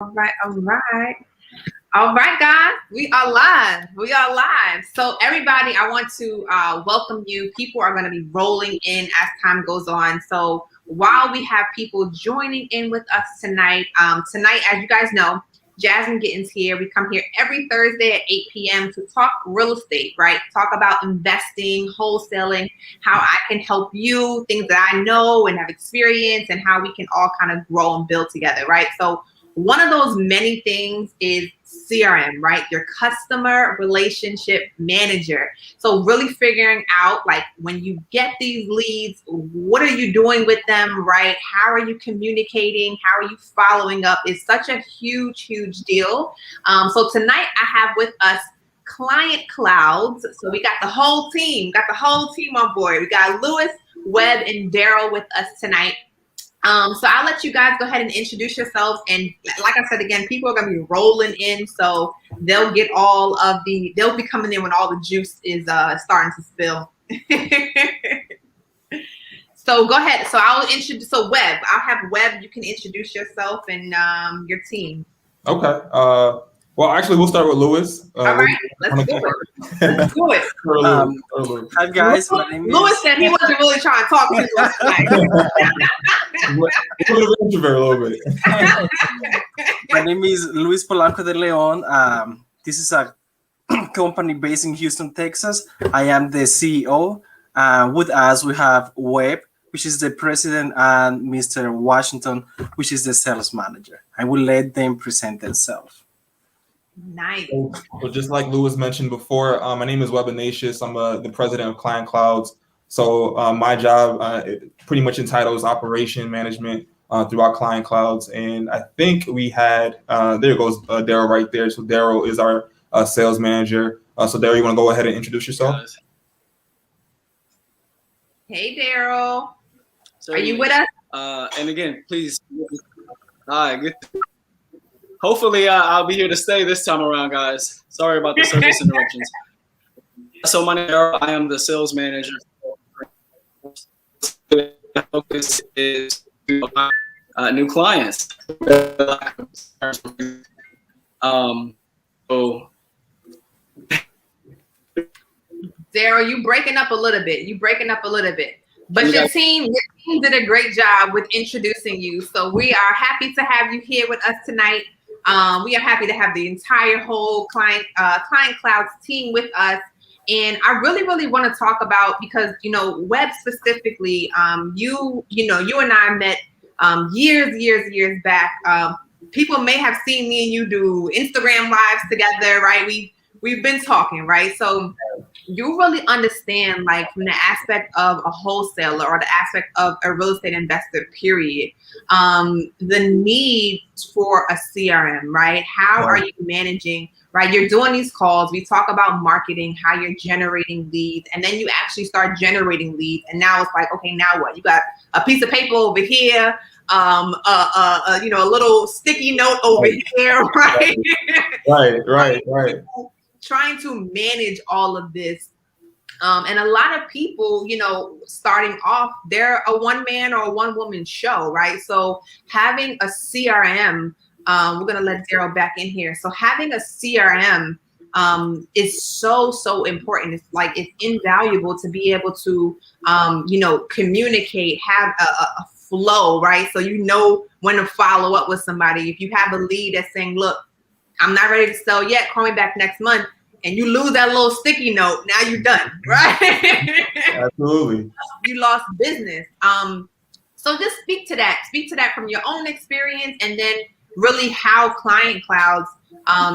All right, all right. All right, guys, we are live. We are live. So, everybody, I want to welcome you. People are going to be rolling in as time goes on. So, while we have people joining in with us tonight, as you guys know, Jasmine Gittins here. We come here every Thursday at 8 p.m. to talk real estate, right? Talk about investing, wholesaling, how I can help you, things that I know and have experienced, and how we can all kind of grow and build together, right? So, one of those many things is CRM, right? Your customer relationship manager. So really figuring out, like, when you get these leads, what are you doing with them, right? How are you communicating? How are you following up? Is such a huge deal. So tonight I have with us Client Clouds. So we got the whole team, on board. We got Lewis, Webb, and Daryl with us tonight. So I'll let you guys go ahead and introduce yourselves. And like I said, again, people are going to be rolling in. So they'll get they'll be coming in when all the juice is starting to spill. So go ahead. So I'll introduce, Webb, I'll have Webb, you can introduce yourself and your team. Okay. Well, actually, we'll start with Lewis. All right, let's do it. Hi guys, Lewis said he wasn't really trying to talk to us tonight. A little bit. My name is Luis Polanco de Leon. This is a company based in Houston, Texas. I am the CEO. With us, we have Webb, which is the president, and Mr. Washington, which is the sales manager. I will let them present themselves. Nice. So just like Lewis mentioned before, my name is Webb Ignatius. I'm the president of Client Clouds. So my job pretty much entitles operation management throughout Client Clouds. And I think we had, there goes Daryl right there. So Daryl is our sales manager. So Daryl, you want to go ahead and introduce yourself? Hey, Daryl. Are you with us? And again, please. Hi, good. Hopefully, I'll be here to stay this time around, guys. Sorry about the service interruptions. So my name is Daryl. I am the sales manager. The focus is to new clients. So Daryl, you breaking up a little bit. But your team did a great job with introducing you. So we are happy to have you here with us tonight. We are happy to have the entire whole Client Clouds team with us. And I really want to talk about, because, Webb specifically, you and I met years back. People may have seen me and you do Instagram lives together, right? We've been talking, right? So you really understand, like, from the aspect of a wholesaler or the aspect of a real estate investor, period, the need for a CRM, right? How are you managing, right? You're doing these calls. We talk about marketing, how you're generating leads, and then you actually start generating leads. And now it's like, okay, now what? You got a piece of paper over here, a little sticky note over here, right? Right. Trying to manage all of this. And a lot of people, starting off, they're a one man or a one woman show, right? So having a CRM, we're going to let Daryl back in here. So having a CRM is so important. It's invaluable to be able to, communicate, have a flow, right? So you know when to follow up with somebody. If you have a lead that's saying, look, I'm not ready to sell yet, call me back next month, and you lose that little sticky note, now you're done, right? Absolutely. You lost business. So just speak to that from your own experience, and then really how Client Clouds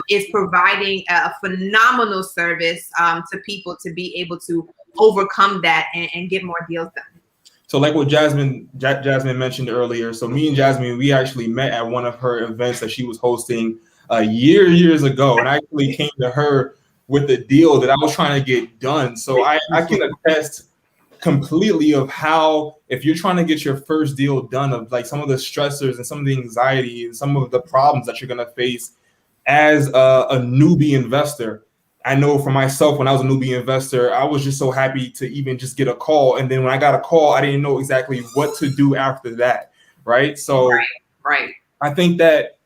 is providing a phenomenal service to people to be able to overcome that and get more deals done. So like what Jasmine mentioned earlier, so me and Jasmine, we actually met at one of her events that she was hosting years ago, and I actually came to her with the deal that I was trying to get done. So I can attest completely of how, if you're trying to get your first deal done, of like some of the stressors and some of the anxiety and some of the problems that you're going to face as a newbie investor. I know for myself, when I was a newbie investor, I was just so happy to even just get a call. And then when I got a call, I didn't know exactly what to do after that. Right. So right. I think that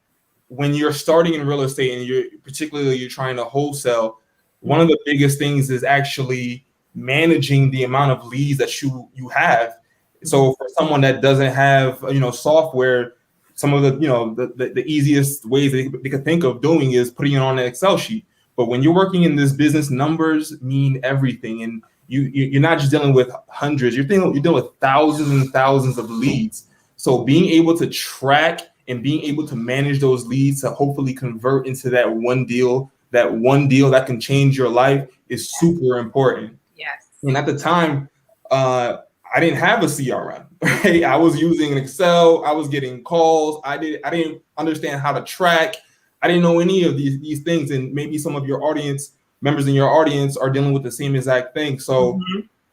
when you're starting in real estate and you're trying to wholesale, one of the biggest things is actually managing the amount of leads that you have. So for someone that doesn't have, software, some of the easiest ways they could think of doing is putting it on an Excel sheet. But when you're working in this business, numbers mean everything. And you're not just dealing with hundreds, you're dealing with thousands and thousands of leads. So being able to track and being able to manage those leads to hopefully convert into that one deal that can change your life is super important. Yes. And at the time, I didn't have a CRM, right? I was using an Excel. I was getting calls. I didn't understand how to track. I didn't know any of these things. And maybe some of your members in your audience are dealing with the same exact thing. So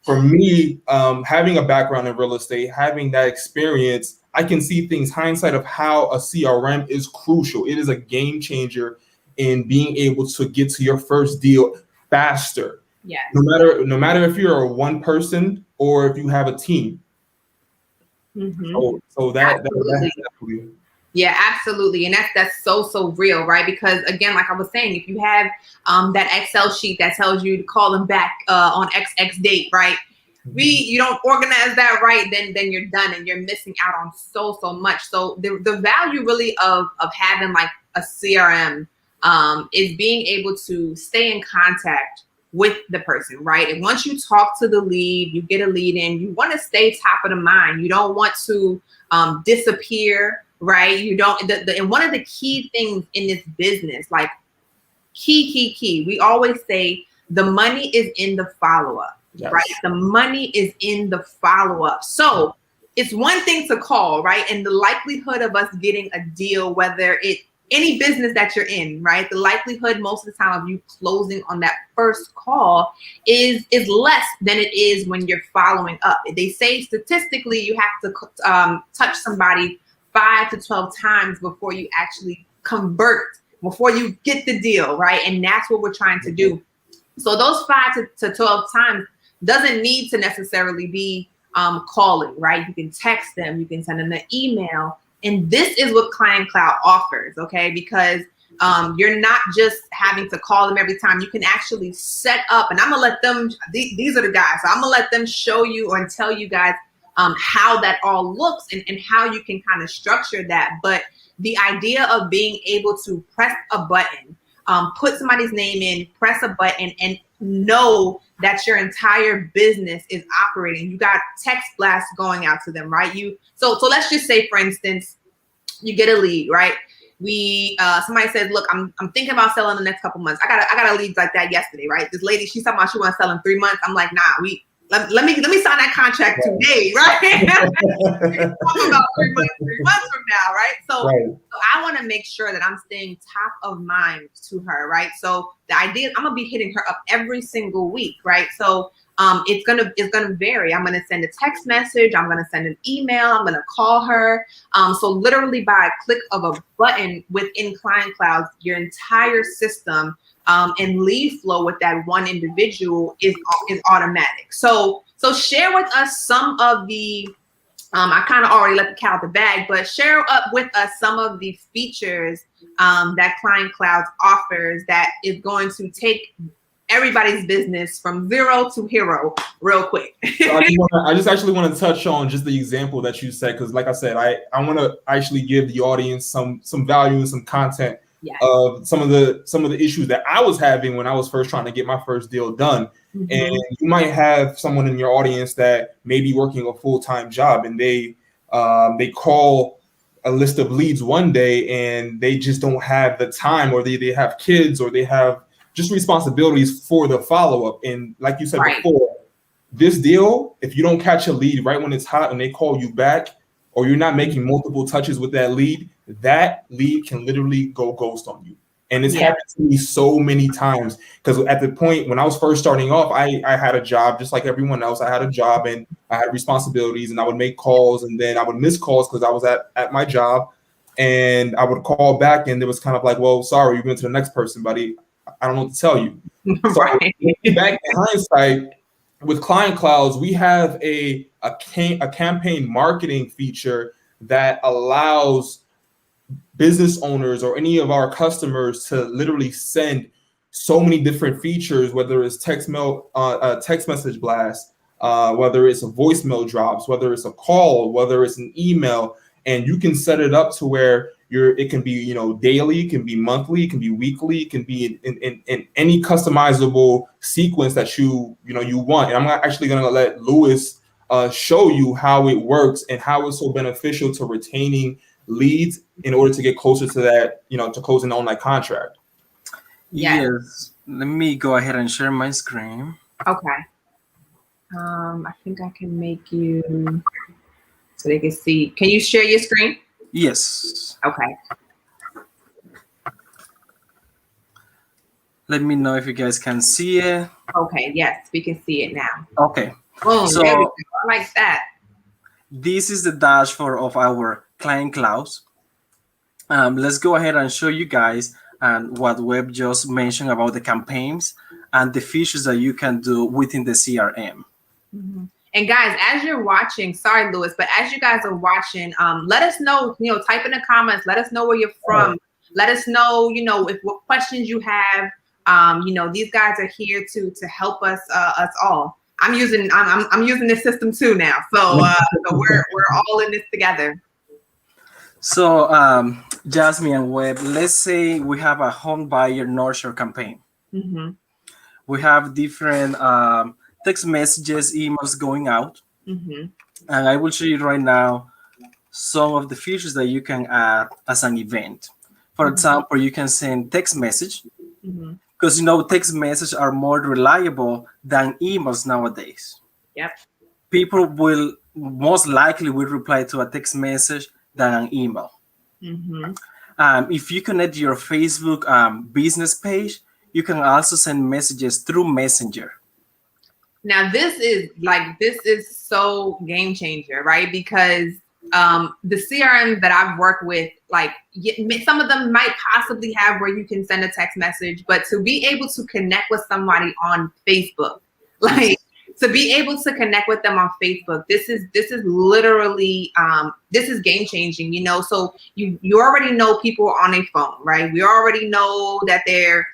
for me, having a background in real estate, having that experience, I can see things hindsight of how a CRM is crucial. It is a game changer in being able to get to your first deal faster. Yes. No matter if you're a one person or if you have a team. So that's definitely. Yeah, absolutely. And that's so real, right? Because again, like I was saying, if you have that Excel sheet that tells you to call them back on XX date, right? You don't organize that right, then you're done and you're missing out on so much. So the value really of having like a CRM is being able to stay in contact with the person, right? And once you talk to the lead, you get a lead in, you want to stay top of the mind. You don't want to disappear, right? You don't, and one of the key things in this business, like key, we always say the money is in the follow-up, right? The money is in the follow-up. So it's one thing to call, right? And the likelihood of us getting a deal, whether it's any business that you're in, right? The likelihood most of the time of you closing on that first call is less than it is when you're following up. They say statistically you have to touch somebody 5 to 12 times before you actually convert, before you get the deal, right? And that's what we're trying to do. So those 5 to 12 times doesn't need to necessarily be calling, right? You can text them, you can send them an email. And this is what Client Cloud offers, okay? Because you're not just having to call them every time. You can actually set up, and I'm gonna let them, these are the guys, so I'm gonna let them show you or tell you guys how that all looks and how you can kind of structure that. But the idea of being able to press a button, put somebody's name in, press a button, and know that your entire business is operating. You got text blasts going out to them, right? So let's just say, for instance, you get a lead, right? Somebody says, look, I'm thinking about selling the next couple months. I got a lead like that yesterday, right? This lady, she's talking about she wants to sell in 3 months. I'm like, nah, let me sign that contract today, right? Talk about 3 months from now, right? So I want to make sure that I'm staying top of mind to her, right? So the idea is I'm gonna be hitting her up every single week, right? So it's gonna vary. I'm gonna send a text message, I'm gonna send an email, I'm gonna call her. So literally by a click of a button within Client Cloud, your entire system and lead flow with that one individual is automatic. So share with us some of the, I kind of already let the cat out the bag, but share up with us some of the features that Client Cloud offers that is going to take everybody's business from zero to hero real quick. So I just actually want to touch on just the example that you said, because like I said, I want to actually give the audience some value and some content of some of the issues that I was having when I was first trying to get my first deal done. And you might have someone in your audience that may be working a full-time job, and they call a list of leads one day and they just don't have the time, or they have kids, or they have just responsibilities for the follow-up. And like you said before, this deal, if you don't catch a lead right when it's hot and they call you back, or you're not making multiple touches with that lead can literally go ghost on you. And it's happened to me so many times, because at the point when I was first starting off, I had a job just like everyone else. I had a job and I had responsibilities, and I would make calls, and then I would miss calls because I was at my job, and I would call back, and it was kind of like, well, sorry, you went to the next person, buddy. I don't know what to tell you. So back in hindsight, with Client Clouds, we have a campaign marketing feature that allows business owners or any of our customers to literally send so many different features, whether it's text message blast, whether it's a voicemail drops, whether it's a call, whether it's an email, and you can set it up to where it can be, daily, it can be monthly, it can be weekly, it can be in any customizable sequence that you want. And I'm actually going to let Louis show you how it works and how it's so beneficial to retaining leads in order to get closer to that, to closing on that contract. Yes. Let me go ahead and share my screen. Okay. I think I can make you so they can see. Can you share your screen? Yes. Okay. Let me know if you guys can see it. Okay. Yes, we can see it now. Okay. Boom. So there we go. I like that. This is the dashboard of our client clouds. Let's go ahead and show you guys what Webb just mentioned about the campaigns and the features that you can do within the CRM. Mm-hmm. And guys, as you're watching, sorry, Louis, but as you guys are watching, let us know, type in the comments, let us know where you're from. Let us know, if what questions you have. These guys are here to help us all. I'm using this system too now. So we're all in this together. So Jasmine and Webb, let's say we have a home buyer nurture campaign. Mm-hmm. We have different text messages, emails going out. Mm-hmm. And I will show you right now some of the features that you can add as an event. For example, you can send text message because text messages are more reliable than emails nowadays. Yep. People will most likely reply to a text message than an email. Mm-hmm. If you connect your Facebook business page, you can also send messages through Messenger. Now this is so game changer, right? Because the CRM that I've worked with, some of them might possibly have where you can send a text message, but to be able to connect with somebody on Facebook, to be able to connect with them on Facebook, this is literally this is game changing, So you already know people are on a phone, right? We already know that they're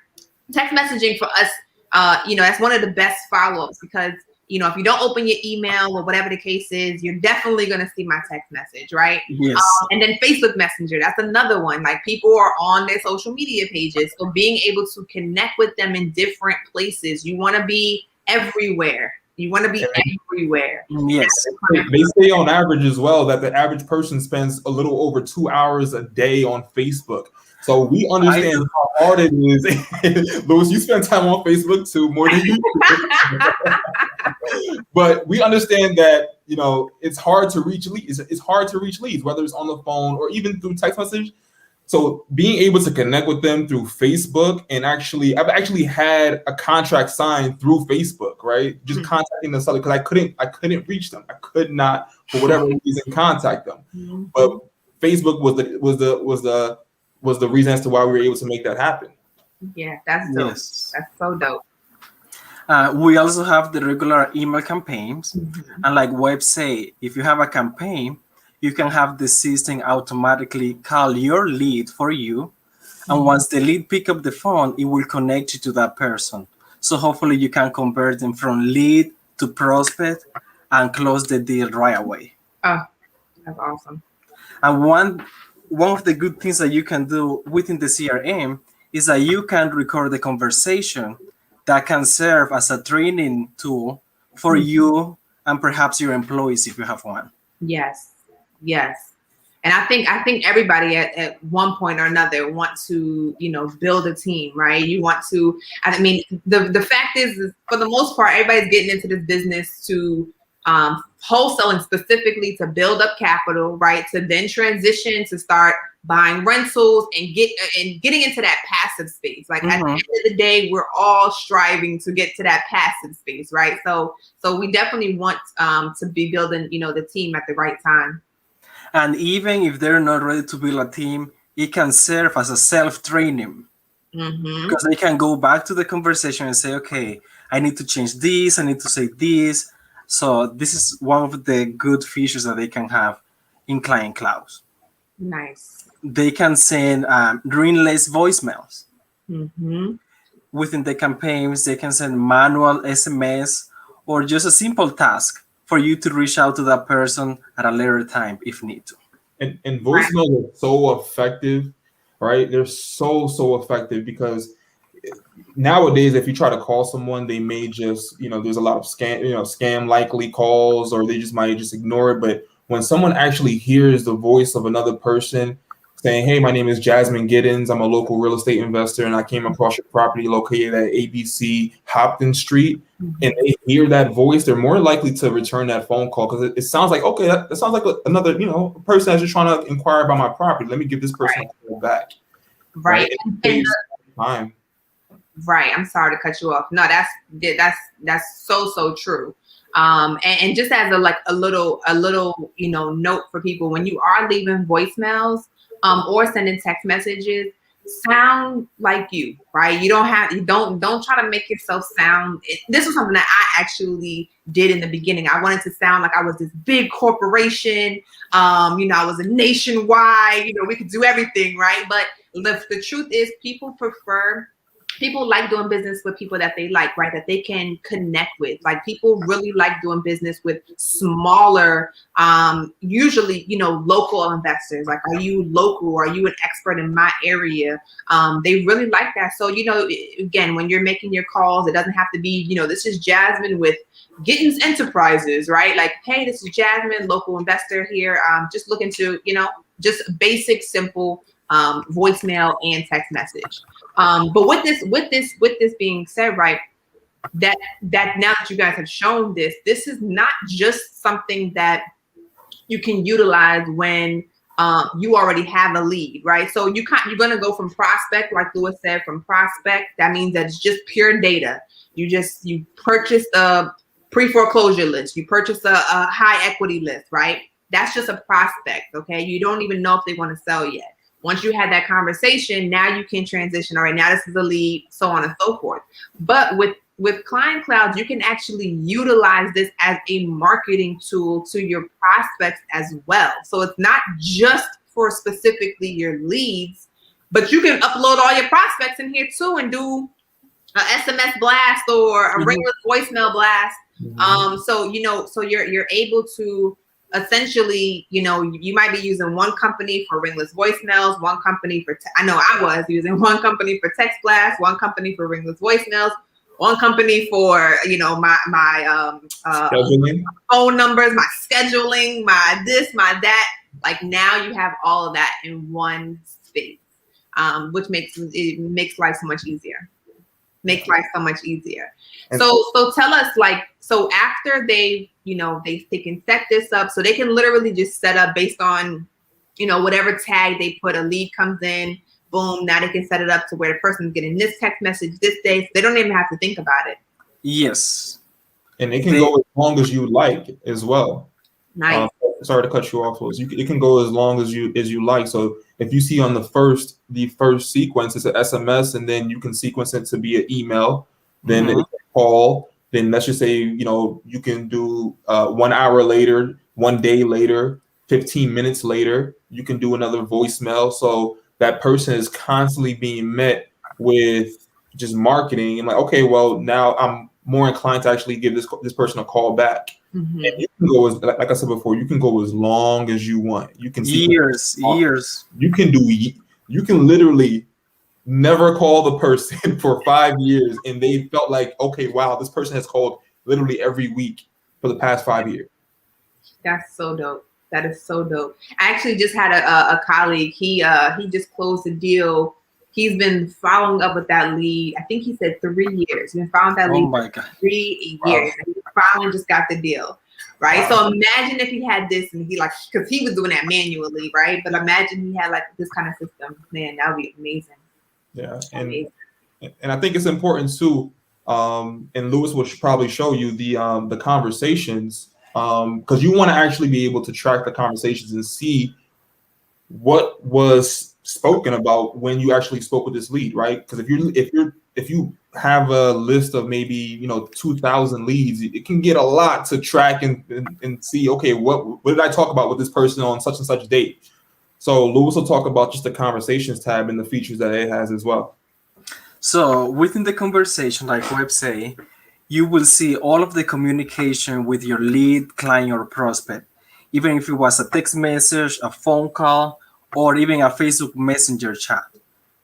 text messaging for us. That's one of the best follow-ups because if you don't open your email or whatever the case is, you're definitely going to see my text message, right? Yes. And then Facebook Messenger, that's another one. People are on their social media pages. So being able to connect with them in different places, you want to be everywhere. You want to be everywhere. Yes. They say on average as well that the average person spends a little over 2 hours a day on Facebook. So we understand how hard it is. Louis, you spend time on Facebook too, more than you do. But we understand that, it's hard to reach leads. It's hard to reach leads, whether it's on the phone or even through text message. So being able to connect with them through Facebook and I've actually had a contract signed through Facebook, right? Just contacting the seller because I couldn't reach them. I could not, for whatever reason, contact them. But Facebook was the reason as to why we were able to make that happen. Yeah, that's dope. Yes. That's so dope. We also have the regular email campaigns. And like Webb say, if you have a campaign, you can have the system automatically call your lead for you. And once the lead pick up the phone, it will connect you to that person. So hopefully you can convert them from lead to prospect and close the deal right away. Oh, that's awesome. And one of the good things that you can do within the CRM is that you can record the conversation that can serve as a training tool for you and perhaps your employees if you have one. Yes. And I think everybody at one point or another want to, build a team, right? You want to, the fact is for the most part, everybody's getting into this business to wholesaling specifically to build up capital, right? To then transition to start buying rentals and getting into that passive space. At the end of the day, we're all striving to get to that passive space, right? So we definitely want to be building, the team at the right time. And even if they're not ready to build a team, it can serve as a self-training because they can go back to the conversation and say, okay, I need to change this. I need to say this. So this is one of the good features that they can have in Client Clouds. Nice. they can send ringless voicemails. Mm-hmm. Within the campaigns, they can send manual SMS or just a simple task for you to reach out to that person at a later time if need to. And voicemails are so effective, right? They're so effective because nowadays, if you try to call someone, they may just, there's a lot of scam likely calls, or they just might just ignore it. But when someone actually hears the voice of another person saying, "Hey, my name is Jasmine Giddens. I'm a local real estate investor, and I came across your property located at ABC Hopton Street," and they hear that voice, they're more likely to return that phone call because it sounds like, okay, that sounds like another, person that's just trying to inquire about my property. Let me give this person a call back. Right. And time. Right. I'm sorry to cut you off. No, that's so true. And just as a little, note for people, when you are leaving voicemails, or sending text messages, sound like you, right? You don't try to make yourself sound. This was something that I actually did in the beginning. I wanted to sound like I was this big corporation. I was a nationwide, we could do everything, right? But the truth is people like doing business with people that they like, right? That they can connect with. Like, people really like doing business with smaller, usually, local investors. Like, are you local? Are you an expert in my area? They really like that. So, again, when you're making your calls, it doesn't have to be, this is Jasmine with Giddens Enterprises, right? Like, hey, this is Jasmine, local investor here. Just looking to, just basic, simple voicemail and text message. But with this being said, right, that now that you guys have shown this is not just something that you can utilize when you already have a lead, right? So you're going to go from prospect, like Louis said, from prospect. That means that it's just pure data. You purchase a pre-foreclosure list. You purchase a high equity list, right? That's just a prospect, okay? You don't even know if they want to sell yet. Once you had that conversation, now you can transition. All right, now this is a lead, so on and so forth. But with Client Cloud, you can actually utilize this as a marketing tool to your prospects as well. So it's not just for specifically your leads, but you can upload all your prospects in here too and do an SMS blast or a ringless voicemail blast. So you're able to essentially, you might be using one company for ringless voicemails, one company for, I know I was using one company for text blast, one company for ringless voicemails, one company for, my phone numbers, my scheduling, my this, my that. Like, now you have all of that in one space, which makes life so much easier. So tell us, so after they can set this up, so they can literally just set up based on, whatever tag they put, a lead comes in, boom, now they can set it up to where the person's getting this text message this day. So they don't even have to think about it. Yes. And it can go as long as you like as well. Nice. Sorry to cut you off, Louis. It can go as long as you like. So if you see on the first sequence, it's an SMS, and then you can sequence it to be an email, then it's a call. Then let's just say, you can do 1 hour later, 1 day later, 15 minutes later, you can do another voicemail. So that person is constantly being met with just marketing. And like, okay, well, now I'm more inclined to actually give this person a call back. And you can go like I said before, you can go as long as you want. You can see years. You can literally never call the person for 5 years, and they felt like, okay, wow, this person has called literally every week for the past 5 years. That's so dope. That is so dope. I actually just had a colleague. He just closed a deal. He's been following up with that lead. I think he said 3 years. He's been following that lead for 3 years. And he finally just got the deal, right? Wow. So imagine if he had this and because he was doing that manually, right? But imagine he had like this kind of system. Man, that would be amazing. Yeah, and I think it's important too. And Louis will probably show you the conversations, because you want to actually be able to track the conversations and see what was spoken about when you actually spoke with this lead, right? Because if you have a list of maybe 2,000 leads, it can get a lot to track and see. Okay, what did I talk about with this person on such and such date? So Lewis will talk about just the conversations tab and the features that it has as well. So within the conversation, like Web say, you will see all of the communication with your lead, client, or prospect, even if it was a text message, a phone call, or even a Facebook Messenger chat.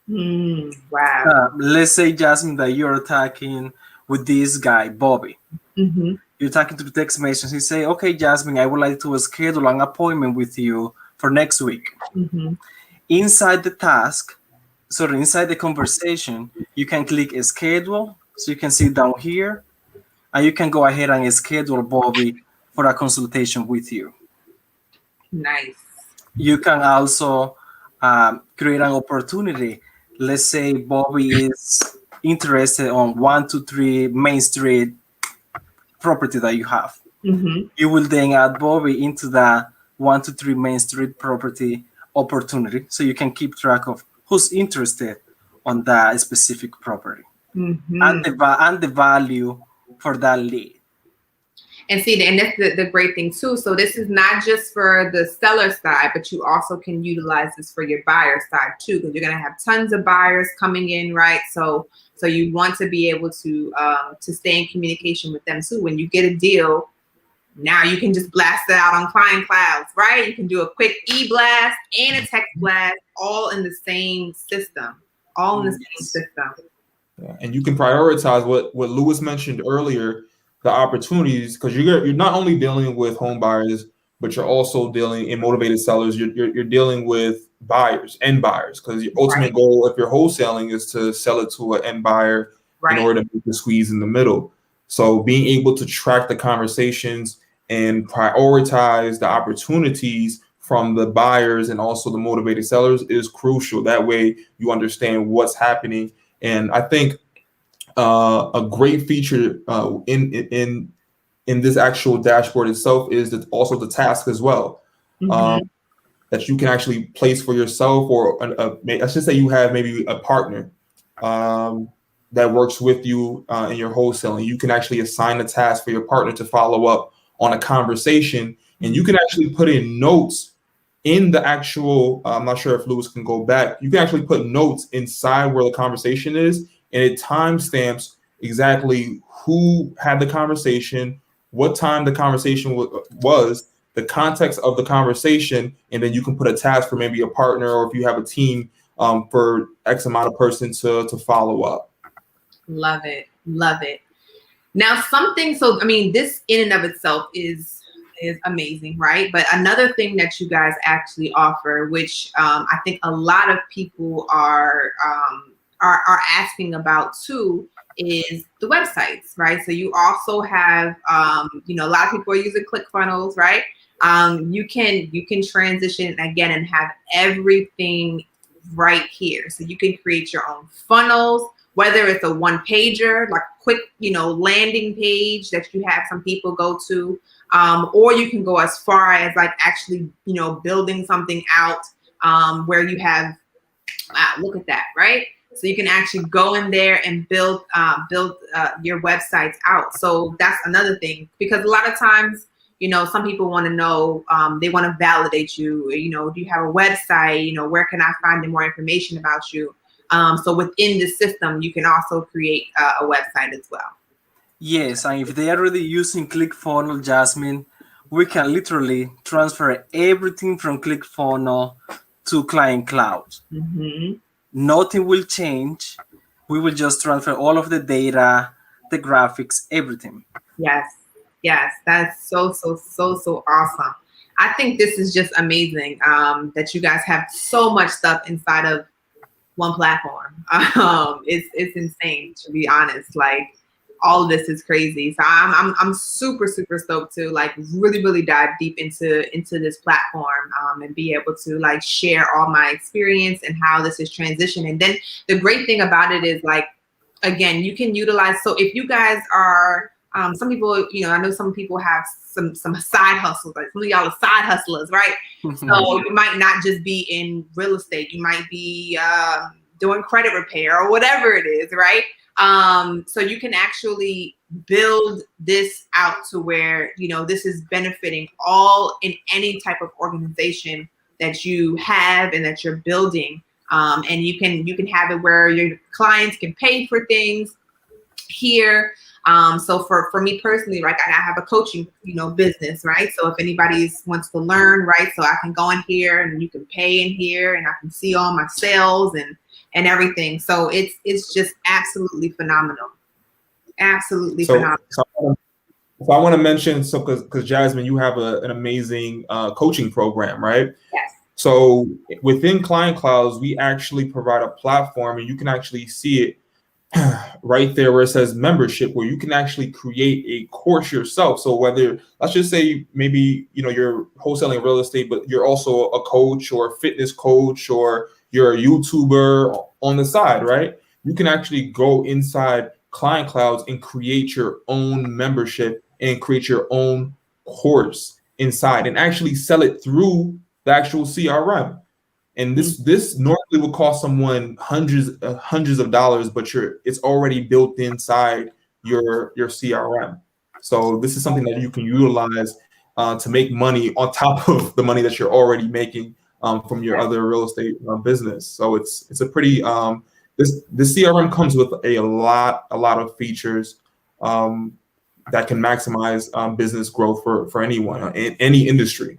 Wow. Let's say, Jasmine, that you're talking with this guy, Bobby. Mm-hmm. You're talking to the text message. You say, okay, Jasmine, I would like to schedule an appointment with you for next week. Mm-hmm. Inside the task, inside the conversation, you can click schedule. So you can see down here, and you can go ahead and schedule Bobby for a consultation with you. Nice. You can also create an opportunity. Let's say Bobby is interested on 123 Main Street property that you have. Mm-hmm. You will then add Bobby into the 123 Main Street property opportunity, so you can keep track of who's interested on that specific property Mm-hmm. and the value for that lead. And see, and that's the great thing too. So this is not just for the seller side, but you also can utilize this for your buyer side too, because you're going to have tons of buyers coming in, right? So you want to be able to stay in communication with them too. When you get a deal, now you can just blast it out on Client Clouds, right? You can do a quick e-blast and a text blast, all in the same system, all in the same system. Yeah. And you can prioritize what Lewis mentioned earlier, the opportunities, because you're not only dealing with home buyers, but you're also dealing in motivated sellers. You're dealing with buyers, end buyers, because your ultimate goal, if you're wholesaling, is to sell it to an end buyer in order to make the squeeze in the middle. So being able to track the conversations and prioritize the opportunities from the buyers and also the motivated sellers is crucial. That way you understand what's happening. And I think a great feature in this actual dashboard itself is that also the task as well, that you can actually place for yourself, or I should say you have maybe a partner that works with you in your wholesaling. You can actually assign a task for your partner to follow up on a conversation, and you can actually put in notes in the actual, I'm not sure if Lewis can go back, you can actually put notes inside where the conversation is, and it timestamps exactly who had the conversation, what time the conversation was, the context of the conversation, and then you can put a task for maybe a partner, or if you have a team, for X amount of person to follow up. Love it. Love it. Now so I mean, this in and of itself is amazing, right? But another thing that you guys actually offer, which I think a lot of people are asking about too, is the websites, right? So you also have, a lot of people are using ClickFunnels, right? You can transition again and have everything right here. So you can create your own funnels, whether it's a one pager, like quick, landing page that you have some people go to, or you can go as far as like actually, building something out where you have, look at that, right? So you can actually go in there and build your websites out. So that's another thing, because a lot of times, some people want to know, they want to validate you. Do you have a website? Where can I find more information about you? So within the system, you can also create a website as well. Yes, and if they are already using ClickFunnels, Jasmine, we can literally transfer everything from ClickFunnels to Client Cloud. Mm-hmm. Nothing will change. We will just transfer all of the data, the graphics, everything. Yes, that's so awesome. I think this is just amazing that you guys have so much stuff inside of one platform. It's insane, to be honest. Like, all of this is crazy. So I'm super stoked to like really dive deep into this platform and be able to like share all my experience and how this is transitioning. And then the great thing about it is, like, again, you can utilize. So if you guys are some people, I know some people have some side hustles. Like, some of y'all are side hustlers, right? So you might not just be in real estate. You might be doing credit repair or whatever it is, right? So you can actually build this out to where, this is benefiting all in any type of organization that you have and that you're building. And you can have it where your clients can pay for things here. So for me personally, right, I have a coaching, business, right? So if anybody wants to learn, right, so I can go in here and you can pay in here and I can see all my sales and everything. So it's just absolutely phenomenal. Absolutely phenomenal. So I want to mention, because Jasmine, you have an amazing coaching program, right? Yes. So within Client Clouds, we actually provide a platform, and you can actually see it right there where it says membership, where you can actually create a course yourself. So whether, let's just say maybe you're wholesaling real estate, but you're also a coach or a fitness coach, or you're a YouTuber on the side, right? You can actually go inside Client Clouds and create your own membership and create your own course inside and actually sell it through the actual CRM. And this normally will cost someone hundreds of dollars, but it's already built inside your CRM. So this is something that you can utilize to make money on top of the money that you're already making from your other real estate business. So it's a pretty this CRM comes with a lot of features that can maximize business growth for anyone in any industry.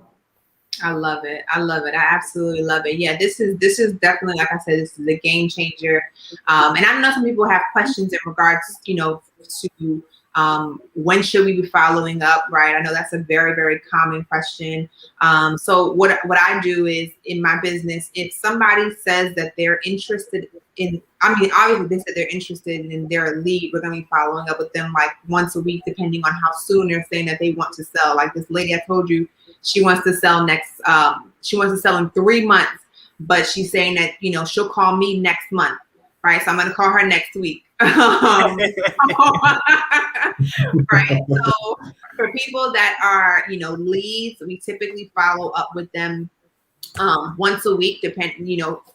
I love it. I absolutely love it. Yeah, this is definitely, like I said, this is a game changer. And I know some people have questions in regards, to when should we be following up, right? I know that's a very, very common question. So what I do is in my business, if somebody says that they're interested in, obviously they said they're interested in their lead, we're going to be following up with them like once a week, depending on how soon they're saying that they want to sell. Like this lady I told you, she wants to sell in 3 months, but she's saying that, she'll call me next month. Right. So I'm going to call her next week. Right. So for people that are, leads, we typically follow up with them once a week,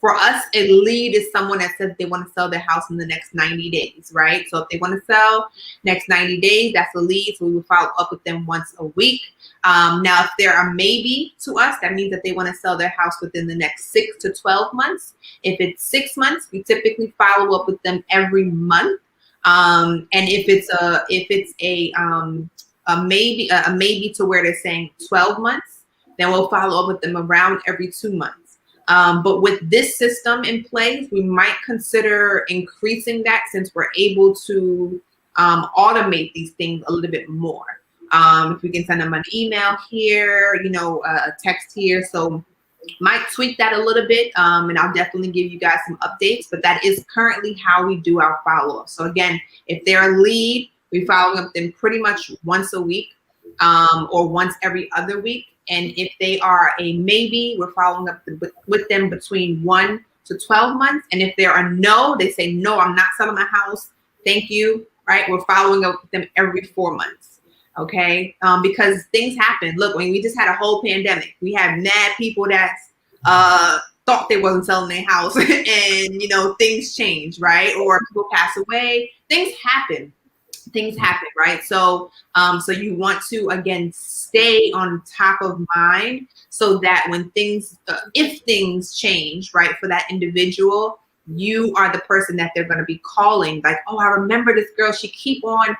for us, a lead is someone that says they want to sell their house in the next 90 days, right? So if they want to sell next 90 days, that's a lead. So we will follow up with them once a week. Now, if they're a maybe to us, that means that they want to sell their house within the next 6 to 12 months. If it's 6 months, we typically follow up with them every month. And if it's a maybe to where they're saying 12 months, then we'll follow up with them around every 2 months. But with this system in place, we might consider increasing that since we're able to automate these things a little bit more. If we can send them an email here, a text here. So might tweak that a little bit, and I'll definitely give you guys some updates, but that is currently how we do our follow-up. So again, if they're a lead, we follow up them pretty much once a week or once every other week. And if they are a maybe, we're following up with them between 1 to 12 months. And if they're a no, they say, no, I'm not selling my house. Thank you. Right. We're following up with them every 4 months. OK, because things happen. Look, when we just had a whole pandemic, we had mad people that thought they wasn't selling their house and, things change. Right. Or people pass away. Things happen, right? So you want to, again, stay on top of mind so that when if things change, right, for that individual, you are the person that they're going to be calling. Like, oh, I remember this girl. She keep on.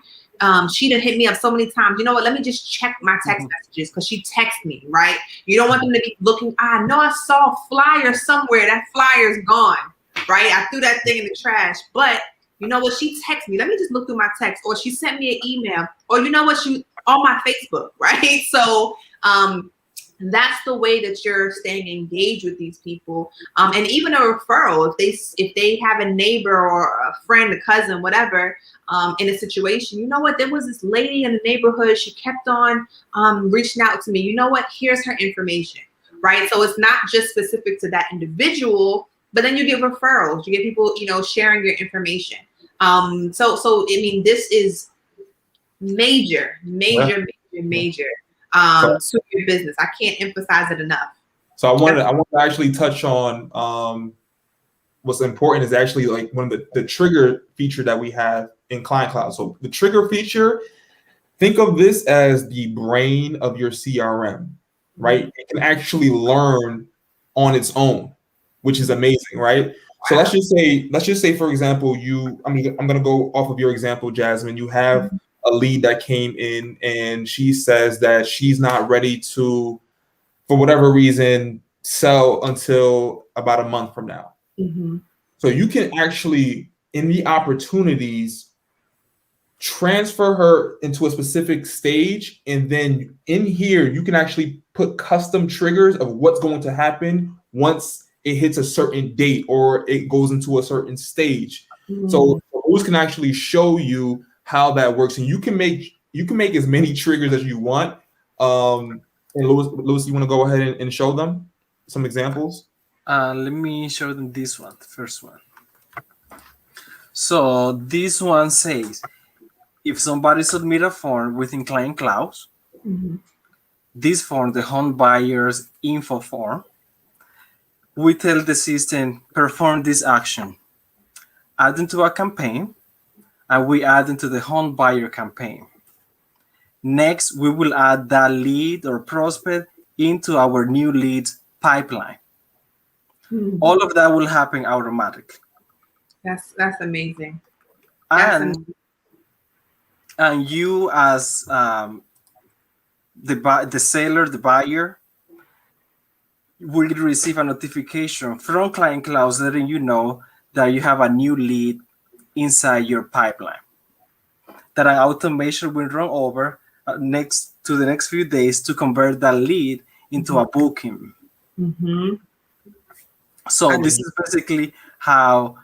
She done hit me up so many times. You know what? Let me just check my text messages because she texted me, right? You don't want them to be looking. I know I saw a flyer somewhere. That flyer's gone, right? I threw that thing in the trash, but you know what? She texted me. Let me just look through my text. Or she sent me an email. Or you know what? She on my Facebook, right? So that's the way that you're staying engaged with these people. And even a referral, if they have a neighbor or a friend, a cousin, whatever, in a situation, you know what? There was this lady in the neighborhood. She kept on reaching out to me. You know what? Here's her information, right? So it's not just specific to that individual, but then you get referrals. You get people, sharing your information. So I mean, this is major to your business. I can't emphasize it enough. So I want to actually touch on what's important is actually like one of the trigger feature that we have in Client Cloud. So the trigger feature, think of this as the brain of your CRM, right? It can actually learn on its own, which is amazing, right? So let's just say, for example, I'm gonna go off of your example, Jasmine. You have a lead that came in and she says that she's not ready to, for whatever reason, sell until about a month from now. Mm-hmm. So you can actually, in the opportunities, transfer her into a specific stage, and then in here you can actually put custom triggers of what's going to happen once it hits a certain date or it goes into a certain stage. Mm-hmm. So Lewis can actually show you how that works, and you can make as many triggers as you want. And Lewis, you want to go ahead and show them some examples? Let me show them this one, the first one. So this one says, if somebody submit a form within Client Clause, Mm-hmm. this form, the home buyer's info form, we tell the system, perform this action, add into a campaign, and we add into the home buyer campaign. Next, we will add that lead or prospect into our new leads pipeline. Mm-hmm. All of that will happen automatically. That's amazing. And you as the seller, the buyer, will receive a notification from Client Clause letting you know that you have a new lead inside your pipeline. That an automation will run over next few days to convert that lead into a booking. Mm-hmm. So this is basically how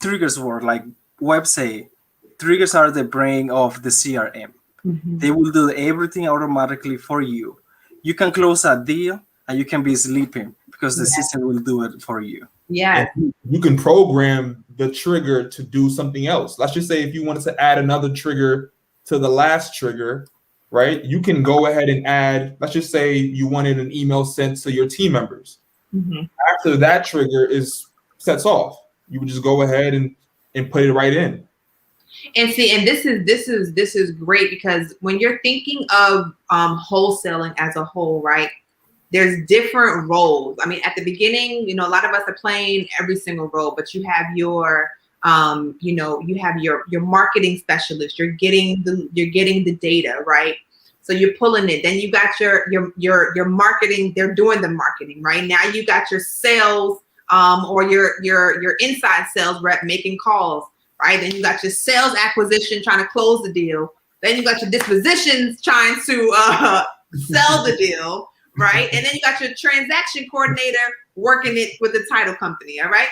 triggers work. Like Web say, triggers are the brain of the CRM. Mm-hmm. They will do everything automatically for you. You can close a deal and you can be sleeping because the system will do it for you. Yeah. You can program the trigger to do something else. Let's just say if you wanted to add another trigger to the last trigger, right? You can go ahead and add, let's just say you wanted an email sent to your team members. Mm-hmm. After that trigger sets off, you would just go ahead and put it right in. And see, and this is great because when you're thinking of wholesaling as a whole, right? There's different roles. I mean, at the beginning, a lot of us are playing every single role, but you have your you have your marketing specialist. You're getting the data, right? So you're pulling it. Then you got your marketing. They're doing the marketing, right? Now you got your sales or your inside sales rep making calls, right? Then you got your sales acquisition trying to close the deal. Then you got your dispositions trying to sell the deal, right? And then you got your transaction coordinator working it with the title company, all right?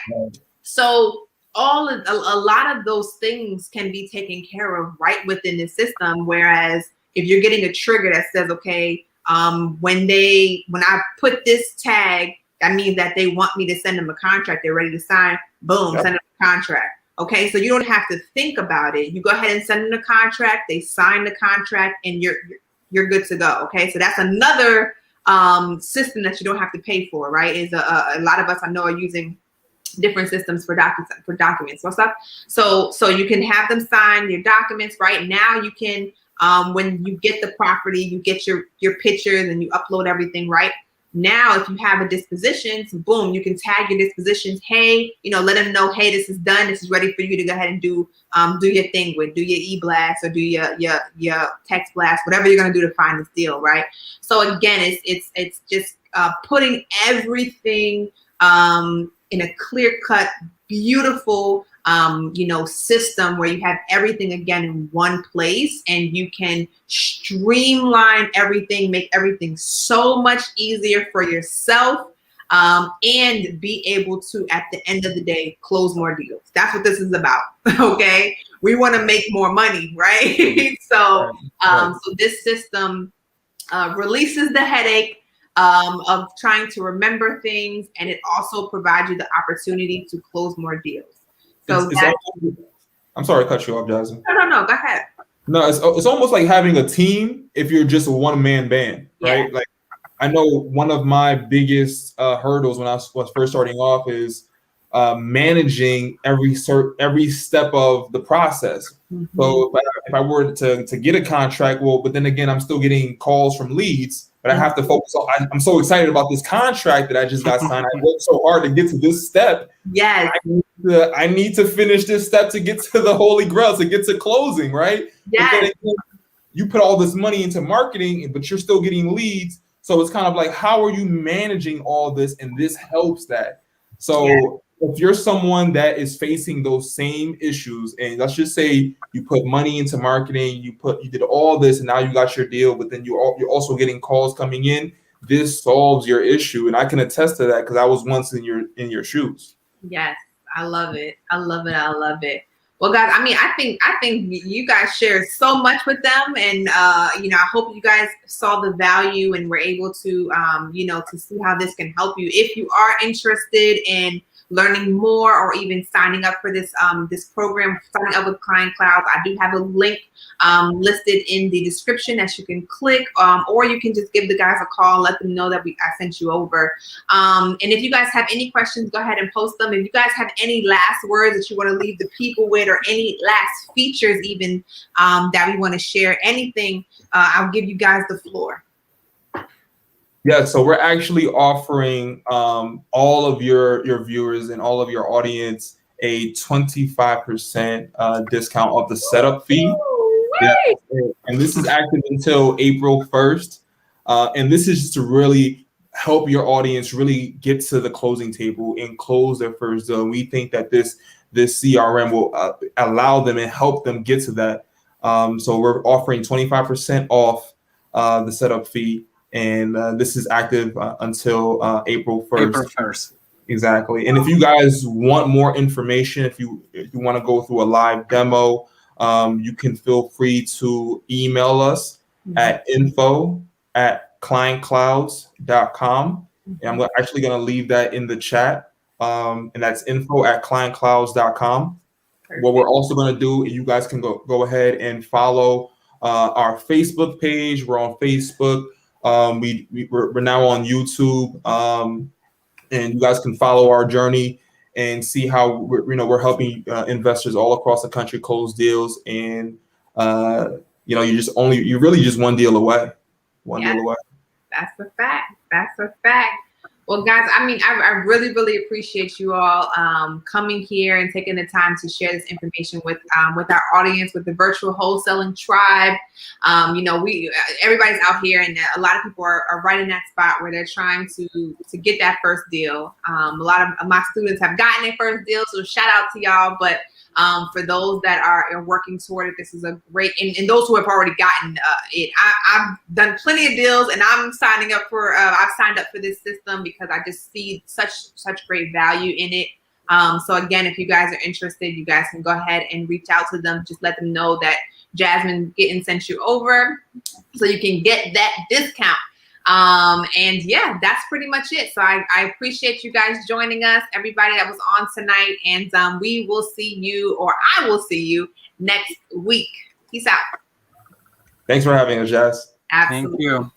So a lot of those things can be taken care of right within the system. Whereas if you're getting a trigger that says, okay, when I put this tag, that means that they want me to send them a contract. They're ready to sign. Boom, send them a contract. Okay, so you don't have to think about it. You go ahead and send them the contract. They sign the contract, and you're good to go. Okay, so that's another system that you don't have to pay for, right? Is a lot of us I know are using different systems for documents or stuff. So you can have them sign your documents. Right now, you can when you get the property, you get your pictures and you upload everything. Right now, if you have a disposition, so boom, you can tag your dispositions. Hey, let them know. Hey, this is done. This is ready for you to go ahead and do your thing with. Do your e-blast or do your text blast, whatever you're gonna do to find this deal. Right. So again, it's just putting everything in a clear-cut, beautiful, system where you have everything again in one place, and you can streamline everything, make everything so much easier for yourself, and be able to, at the end of the day, close more deals. That's what this is about. Okay, we want to make more money, right? So this system releases the headache of trying to remember things, and it also provides you the opportunity to close more deals. So I'm sorry to cut you off, Jasmine. No, go ahead. No, it's almost like having a team if you're just a one-man band, right? Yeah. Like, I know one of my biggest hurdles when I was first starting off is managing every step of the process. Mm-hmm. So if I were to get a contract, but then again, I'm still getting calls from leads. but I have to focus on. I'm so excited about this contract that I just got signed. I worked so hard to get to this step. Yes. I need to finish this step to get to the holy grail, to get to closing, right? Yes. You put all this money into marketing, but you're still getting leads. So it's kind of like, how are you managing all this? And this helps that. So if you're someone that is facing those same issues, and let's just say you put money into marketing, you did all this, and now you got your deal, but then you're also getting calls coming in. This solves your issue, and I can attest to that because I was once in your shoes. Yes, I love it. I love it. I love it. Well, guys, I mean, I think you guys shared so much with them, and I hope you guys saw the value and were able to to see how this can help you. If you are interested in learning more or even signing up for this program, signing up with Client Clouds, I do have a link listed in the description that you can click, or you can just give the guys a call, let them know that I sent you over. And if you guys have any questions, go ahead and post them. If you guys have any last words that you want to leave the people with, or any last features even that we want to share, anything, I'll give you guys the floor. Yeah, so we're actually offering all of your viewers and all of your audience a 25% discount of the setup fee. Yeah, and this is active until April 1st. And this is just to really help your audience really get to the closing table and close their first deal. And we think that this CRM will allow them and help them get to that. So we're offering 25% off the setup fee. And this is active until April 1st. April 1st. Exactly. And if you guys want more information, if you want to go through a live demo, you can feel free to email us at info@clientclouds.com. And I'm actually going to leave that in the chat. And that's info@clientclouds.com. What we're also going to do, you guys can go ahead and follow our Facebook page. We're on Facebook. We're now on YouTube, and you guys can follow our journey and see how we're helping investors all across the country close deals. And you're really just one deal away. Deal away. That's a fact. That's a fact. Well, guys, I mean, I really, really appreciate you all coming here and taking the time to share this information with our audience, with the virtual wholesaling tribe. Everybody's out here, and a lot of people are right in that spot where they're trying to get that first deal. A lot of my students have gotten their first deal, so shout out to y'all. But for those that are working toward it, this is a great, and those who have already gotten it, I've done plenty of deals, and I'm signing up for. I've signed up for this system because I just see such great value in it. So again, if you guys are interested, you guys can go ahead and reach out to them. Just let them know that Jasmine sent you over, so you can get that discount. And yeah, that's pretty much it. So I appreciate you guys joining us, everybody that was on tonight, and we will see you, or I will see you next week. Peace out. Thanks for having us, Jazz. Absolutely. Thank you.